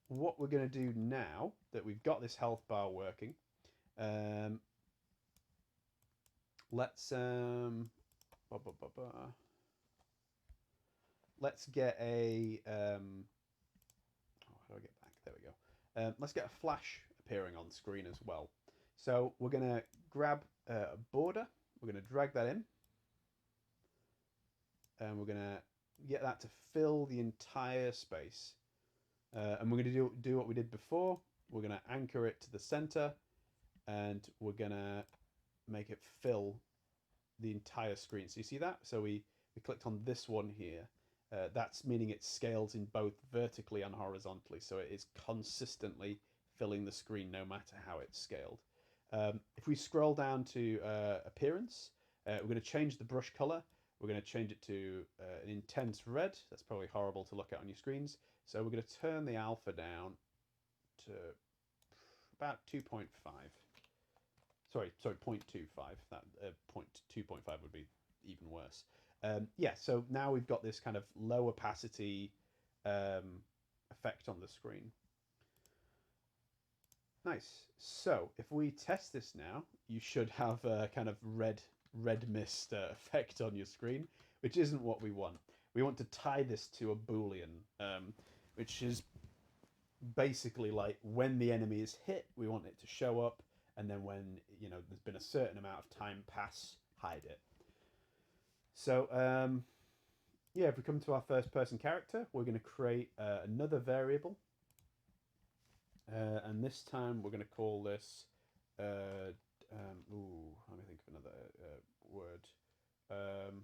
what we're going to do now that we've got this health bar working, let's get a how do I get back? There we go. Let's get a flash appearing on screen as well. So we're going to grab a border. We're going to drag that in, and we're going to get that to fill the entire space. And we're going to do what we did before. We're going to anchor it to the center, and we're going to make it fill the entire screen. So you see that? So we clicked on this one here. That's meaning it scales in both vertically and horizontally. So it is consistently filling the screen no matter how it's scaled. If we scroll down to appearance, we're going to change the brush color. We're going to change it to an intense red. That's probably horrible to look at on your screens. So we're going to turn the alpha down to about 2.5. Sorry, 0.25. That 2.5 would be even worse. Yeah, so now we've got this kind of low opacity effect on the screen. Nice. So if we test this now, you should have a kind of red mist effect on your screen, which isn't what we want. We want to tie this to a Boolean, which is basically like when the enemy is hit, we want it to show up, and then when there's been a certain amount of time pass, hide it. So yeah, if we come to our first person character, we're going to create another variable. And this time we're going to call this, let me think of another word. I'm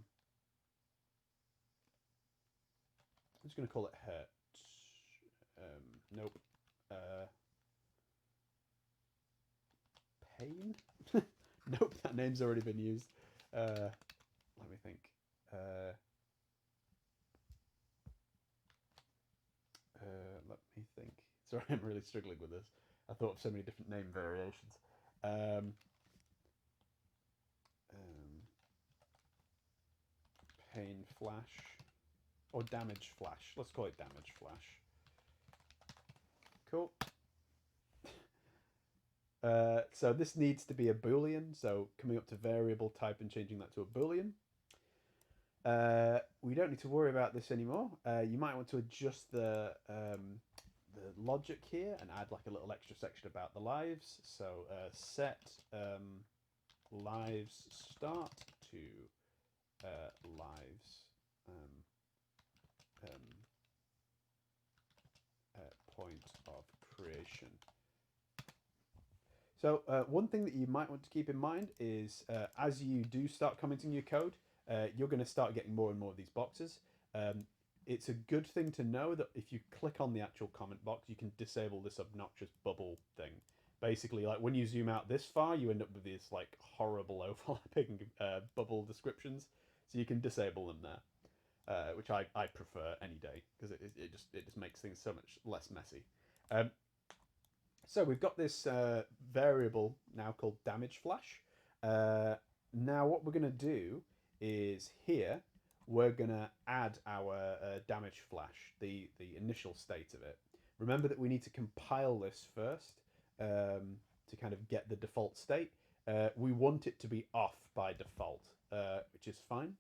just going to call it hurt. Nope. Pain? Nope, that name's already been used. Let me think. Let me think. Sorry, I'm really struggling with this. I thought of so many different name variations. Pain flash or damage flash. Let's call it damage flash. Cool. So this needs to be a Boolean. So coming up to variable type and changing that to a Boolean. We don't need to worry about this anymore. You might want to adjust the logic here and add like a little extra section about the lives. So set lives start to lives point of creation. So one thing that you might want to keep in mind is as you do start commenting your code, you're going to start getting more and more of these boxes. It's a good thing to know that if you click on the actual comment box, you can disable this obnoxious bubble thing. Basically, like when you zoom out this far, you end up with these like horrible overlapping bubble descriptions. So you can disable them there, which I prefer any day because it just makes things so much less messy. So we've got this variable now called damage flash. Now what we're going to do is here we're going to add our damage flash, the initial state of it. Remember that we need to compile this first to kind of get the default state. We want it to be off by default, which is fine.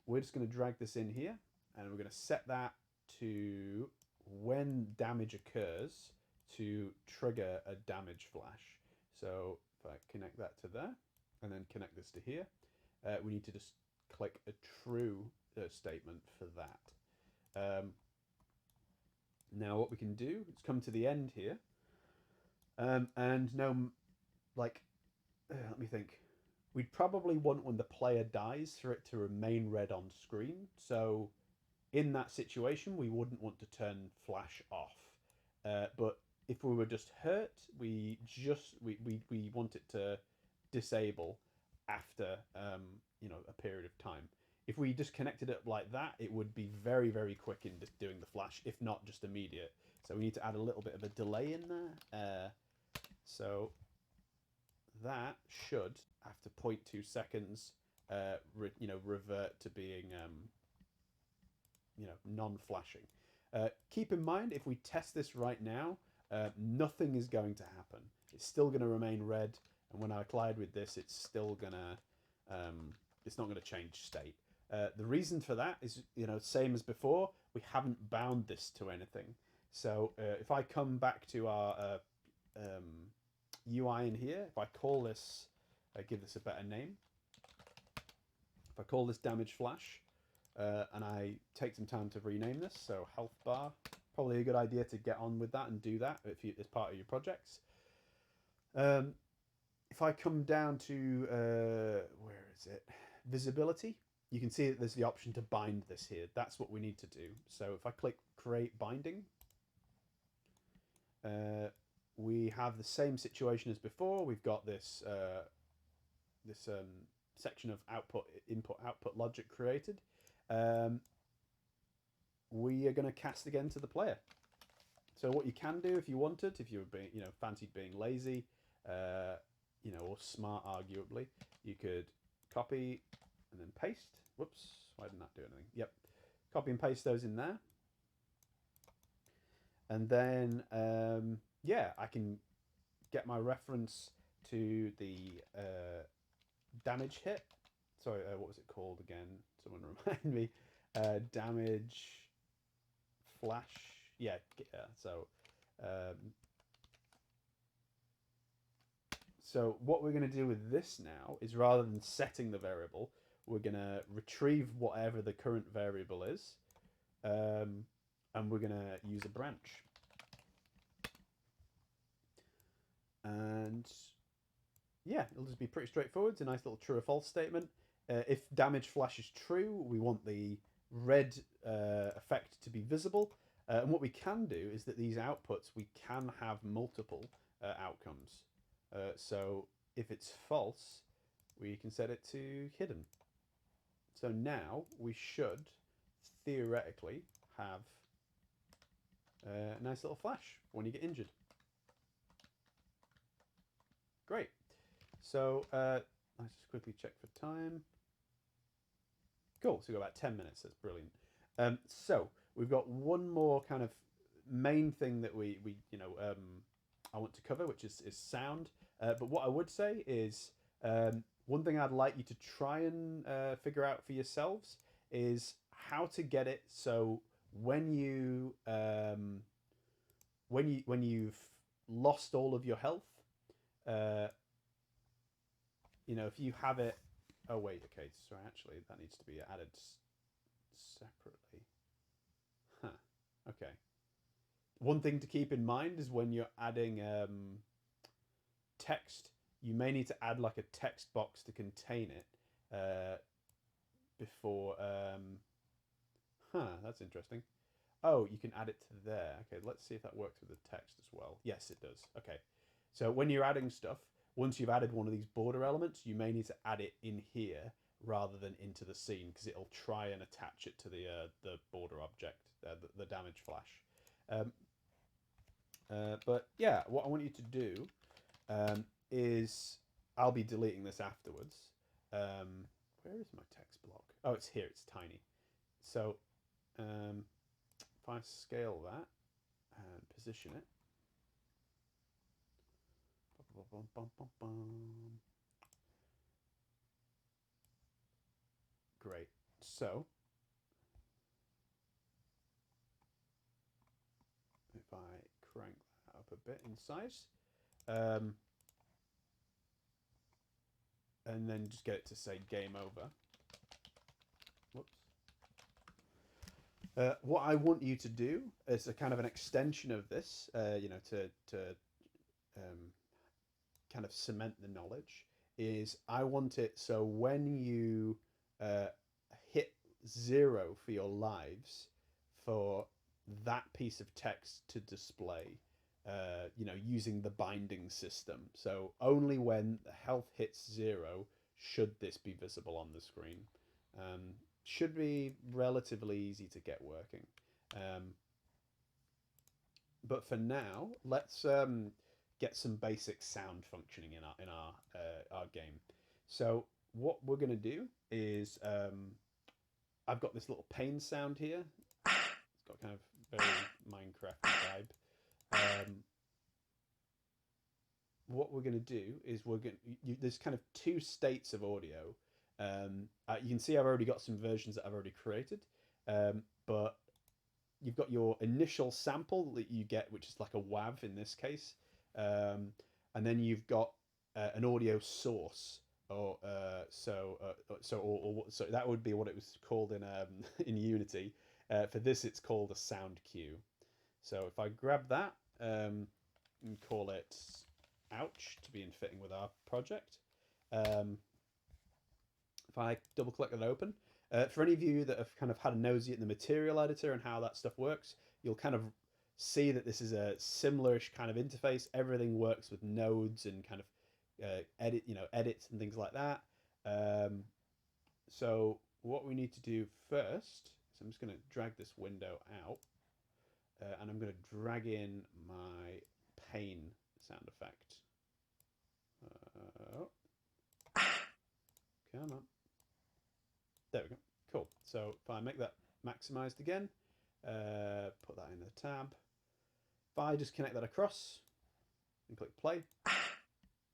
We're just going to drag this in here and we're going to set that to when damage occurs to trigger a damage flash. So if I connect that to there and then connect this to here, we need to just click a true statement for that. Now what we can do is come to the end here, and now, like, let me think. We'd probably want when the player dies for it to remain red on screen. So in that situation, we wouldn't want to turn flash off. But if we were just hurt, we want it to disable after a period of time. If we just connected it like that, it would be very, very quick in just doing the flash, if not just immediate. So we need to add a little bit of a delay in there. So that should, after 0.2 seconds, revert to being non-flashing. Keep in mind, if we test this right now, nothing is going to happen. It's still going to remain red, and when I collide with this, it's still gonna, it's not going to change state. The reason for that is, same as before, we haven't bound this to anything. So if I come back to our UI in here, if I call this, give this a better name. If I call this damage flash, and I take some time to rename this, so health bar, probably a good idea to get on with that and do that as part of your projects. If I come down to, where is it? Visibility, you can see that there's the option to bind this here. That's what we need to do. So if I click create binding, we have the same situation as before. We've got this section of input logic created, we are going to cast again to the player. So what you can do if you wanted, if you were being, fancied being lazy, or smart, arguably, you could copy and then paste. Whoops, why didn't that do anything? Yep, copy and paste those in there, and then I can get my reference to the damage hit. Sorry, what was it called again? Someone remind me. Damage flash. Yeah. So what we're going to do with this now is, rather than setting the variable, we're going to retrieve whatever the current variable is, and we're going to use a branch. And yeah, it'll just be pretty straightforward. It's a nice little true or false statement. If damage flash is true, we want the red effect to be visible. And what we can do is that these outputs, we can have multiple outcomes. So if it's false, we can set it to hidden. So now we should theoretically have a nice little flash when you get injured. Great. So let's just quickly check for time. Cool. So we've got about 10 minutes. That's brilliant. So we've got one more kind of main thing that I want to cover, which is sound. But what I would say is, one thing I'd like you to try and figure out for yourselves is how to get it so when you've lost all of your health, if you have it. Oh wait, okay. So actually, that needs to be added separately. Huh. Okay. One thing to keep in mind is when you're adding text, you may need to add like a text box to contain it before. That's interesting. Oh, you can add it to there. Okay, let's see if that works with the text as well. Yes, it does. Okay. So when you're adding stuff, once you've added one of these border elements, you may need to add it in here rather than into the scene, because it'll try and attach it to the border object, the damage flash. But yeah, what I want you to do is, I'll be deleting this afterwards. Where is my text block? Oh, it's here. It's tiny. So if I scale that and position it. Great. So if I crank that up a bit in size, and then just get it to say game over. Whoops. What I want you to do is a kind of an extension of this, to kind of cement the knowledge, is I want it so when you hit 0 for your lives, for that piece of text to display, using the binding system. So only when the health hits 0 should this be visible on the screen. Should be relatively easy to get working. But for now, let's get some basic sound functioning in our game. So what we're going to do is, I've got this little pain sound here. It's got kind of very Minecraft vibe. What we're going to do is there's kind of two states of audio. You can see I've already got some versions that I've already created, but you've got your initial sample that you get, which is like a WAV in this case, and then you've got an audio source, or so that would be what it was called in in Unity. For this, it's called a sound cue. So if I grab that and call it ouch to be in fitting with our project. If I double click and open, for any of you that have kind of had a nosy at the material editor and how that stuff works, you'll kind of see that this is a similar-ish kind of interface. Everything works with nodes and kind of edits and things like that. So what we need to do first is I'm just going to drag this window out, and I'm going to drag in my pain sound effect. Come on. There we go. Cool. So if I make that maximized again, put that in the tab. If I just connect that across and click play,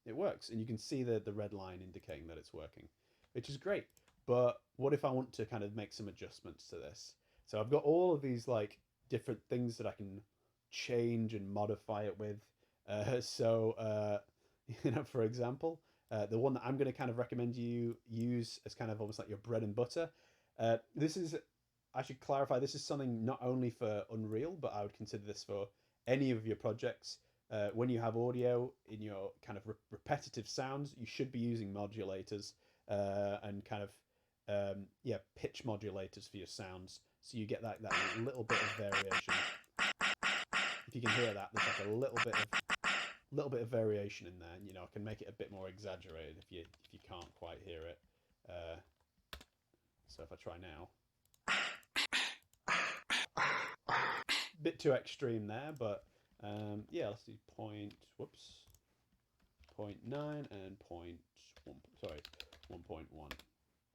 it works. And you can see the red line indicating that it's working, which is great. But what if I want to kind of make some adjustments to this? So I've got all of these like different things that I can change and modify it with. For example, the one that I'm going to kind of recommend you use as kind of almost like your bread and butter. This is, I should clarify, this is something not only for Unreal, but I would consider this for any of your projects. When you have audio in your kind of repetitive sounds, you should be using modulators and kind of pitch modulators for your sounds, so you get that little bit of variation. If you can hear that, there's like a little bit of variation in there. You know, I can make it a bit more exaggerated if you can't quite hear it. So if I try now, bit too extreme there, but yeah, let's do 0.9 and 1.1.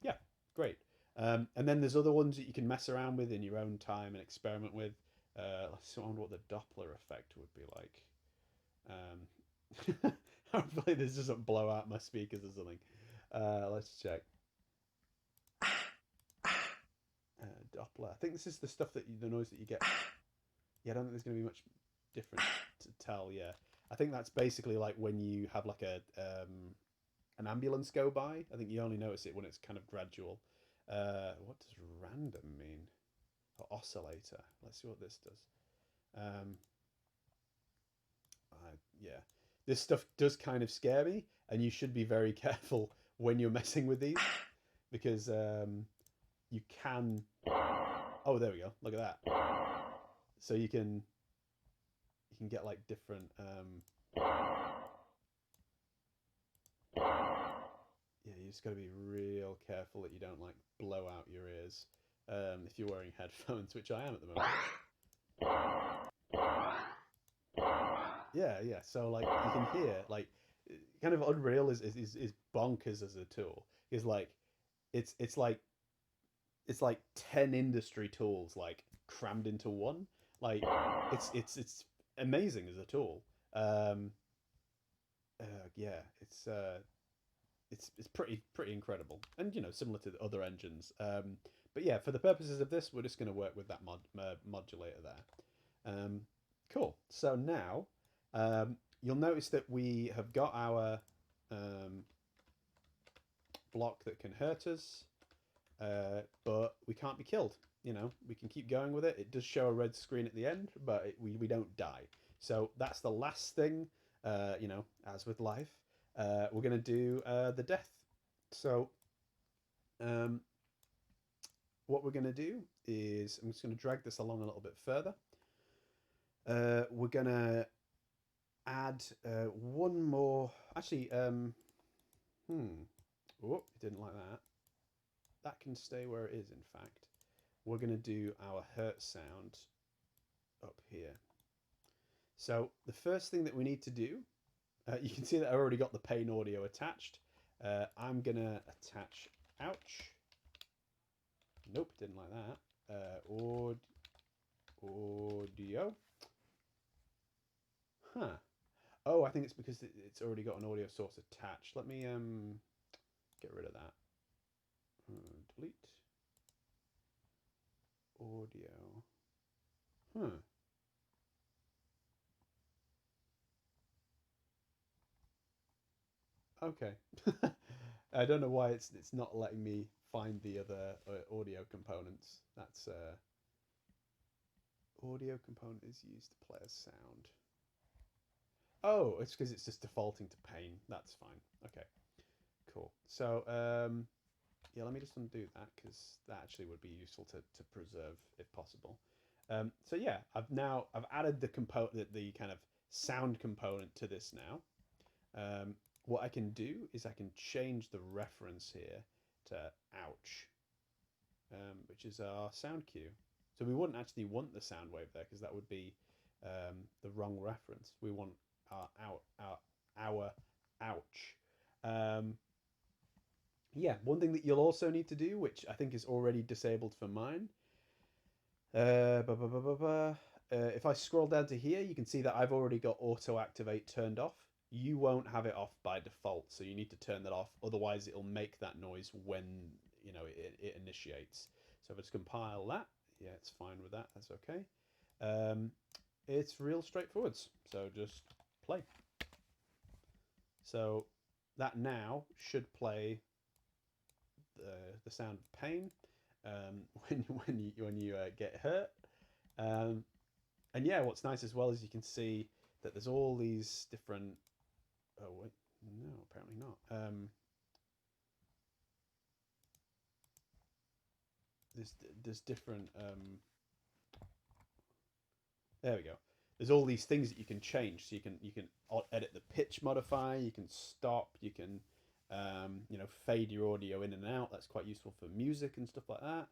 Yeah, great. And then there's other ones that you can mess around with in your own time and experiment with. Let's wonder what the Doppler effect would be like. Hopefully this doesn't blow out my speakers or something. Let's check. Doppler. I think this is the stuff that the noise that you get. Yeah, I don't think there's going to be much different to tell. Yeah, I think that's basically like when you have like an ambulance go by. I think you only notice it when it's kind of gradual. What does random mean? Or oscillator. Let's see what this does. Yeah, this stuff does kind of scare me, and you should be very careful when you're messing with these because you can. Oh, there we go. Look at that. So you can get like different. Yeah, you just got to be real careful that you don't like blow out your ears if you're wearing headphones, which I am at the moment. Yeah. So like you can hear like kind of Unreal is bonkers as a tool. Is like it's like 10 industry tools like crammed into one. Like it's amazing as a tool. Yeah, it's pretty incredible, and you know, similar to the other engines. But yeah, for the purposes of this, we're just going to work with that modulator there. Cool. So now you'll notice that we have got our block that can hurt us, but we can't be killed. You know, we can keep going with it. It does show a red screen at the end, but we don't die. So that's the last thing. You know, as with life, we're going to do the death. So what we're going to do is I'm just going to drag this along a little bit further. We're going to add one more. Actually, oh, it didn't like that. That can stay where it is, in fact. We're going to do our hurt sound up here. So the first thing that we need to do, you can see that I already got the pain audio attached. I'm going to attach ouch. Nope, didn't like that. Audio. Huh. Oh, I think it's because it's already got an audio source attached. Let me get rid of that. Delete. Audio. Huh. Okay. I don't know why it's not letting me find the other audio components. That's audio component is used to play a sound. Oh, it's because it's just defaulting to pain. That's fine. Okay, cool. So yeah, let me just undo that because that actually would be useful to preserve if possible. So yeah, I've added the component, the kind of sound component to this now. what I can do is I can change the reference here to ouch, which is our sound cue. So we wouldn't actually want the sound wave there because that would be the wrong reference. We want our ouch. Um, yeah, one thing that you'll also need to do, which I think is already disabled for mine, if I scroll down to here, you can see that I've already got auto activate turned off. You won't have it off by default, so you need to turn that off. Otherwise, it'll make that noise when it initiates. So if I just compile that, yeah, it's fine with that. That's okay. It's real straightforward. So just play. So that now should play the sound of pain when you get hurt. And yeah, what's nice as well is you can see that there's all these different. Oh wait, no, apparently not. There's different. There we go. There's all these things that you can change. So you can edit the pitch modifier. You can stop. You can fade your audio in and out. That's quite useful for music and stuff like that.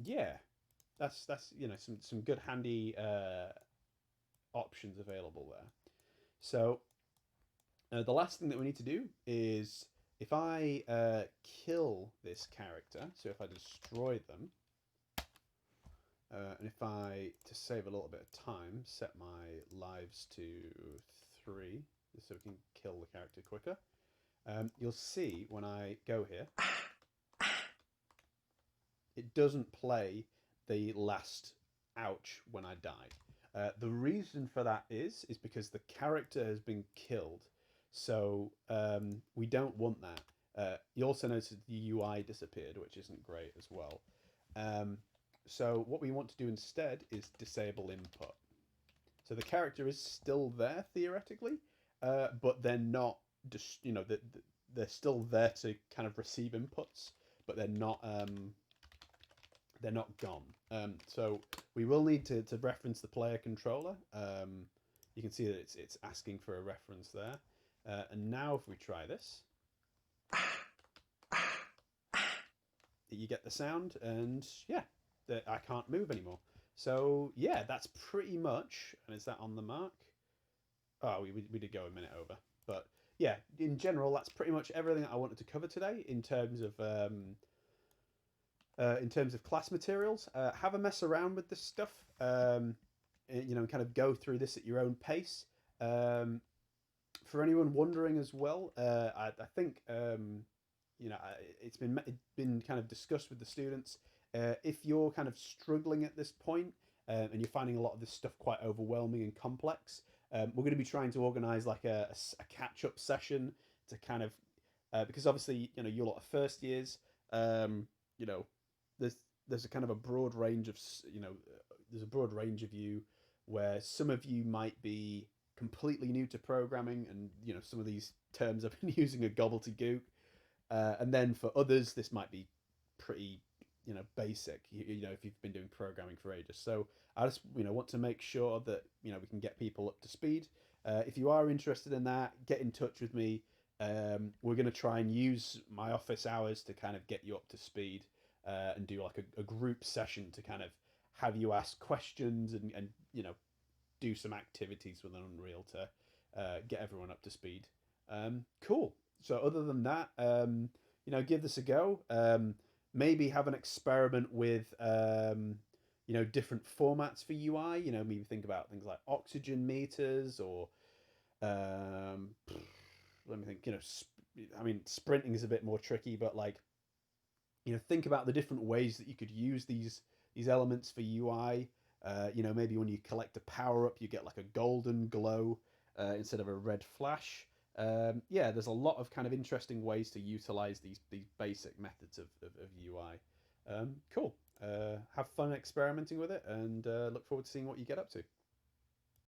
Yeah, that's some good handy options available there. So the last thing that we need to do is if I kill this character, so if I destroy them, and if I, to save a little bit of time, set my lives to 3, so we can kill the character quicker, you'll see when I go here, it doesn't play the last ouch when I die. The reason for that is because the character has been killed. So we don't want that. You also notice the UI disappeared, which isn't great as well. So what we want to do instead is disable input. So the character is still there theoretically, but they're not. They're still there to kind of receive inputs, but they're not. They're not gone. So we will need to reference the player controller. You can see that it's asking for a reference there. And now if we try this, you get the sound, and yeah, I can't move anymore. So yeah, that's pretty much, and is that on the mark? Oh, we did go a minute over. But yeah, in general, that's pretty much everything I wanted to cover today in terms of class materials. Have a mess around with this stuff, and kind of go through this at your own pace. For anyone wondering as well, I think it's been kind of discussed with the students. If you're kind of struggling at this point, and you're finding a lot of this stuff quite overwhelming and complex, we're going to be trying to organise like a catch-up session to kind of because obviously you're a lot of first years. You know, there's a kind of a broad range of there's a broad range of you where some of you might be completely new to programming, and some of these terms I've been using are gobbledygook, and then for others this might be pretty basic. If you've been doing programming for ages. So I just want to make sure that we can get people up to speed. If you are interested in that, get in touch with me. We're going to try and use my office hours to kind of get you up to speed, and do like a group session to kind of have you ask questions and do some activities with an Unreal to get everyone up to speed. Cool. So other than that, give this a go. Maybe have an experiment with different formats for UI. Maybe think about things like oxygen meters or let me think. I mean, sprinting is a bit more tricky, but like think about the different ways that you could use these elements for UI. Maybe when you collect a power up, you get like a golden glow instead of a red flash. Yeah, there's a lot of kind of interesting ways to utilize these basic methods of UI. Cool. Have fun experimenting with it, and look forward to seeing what you get up to.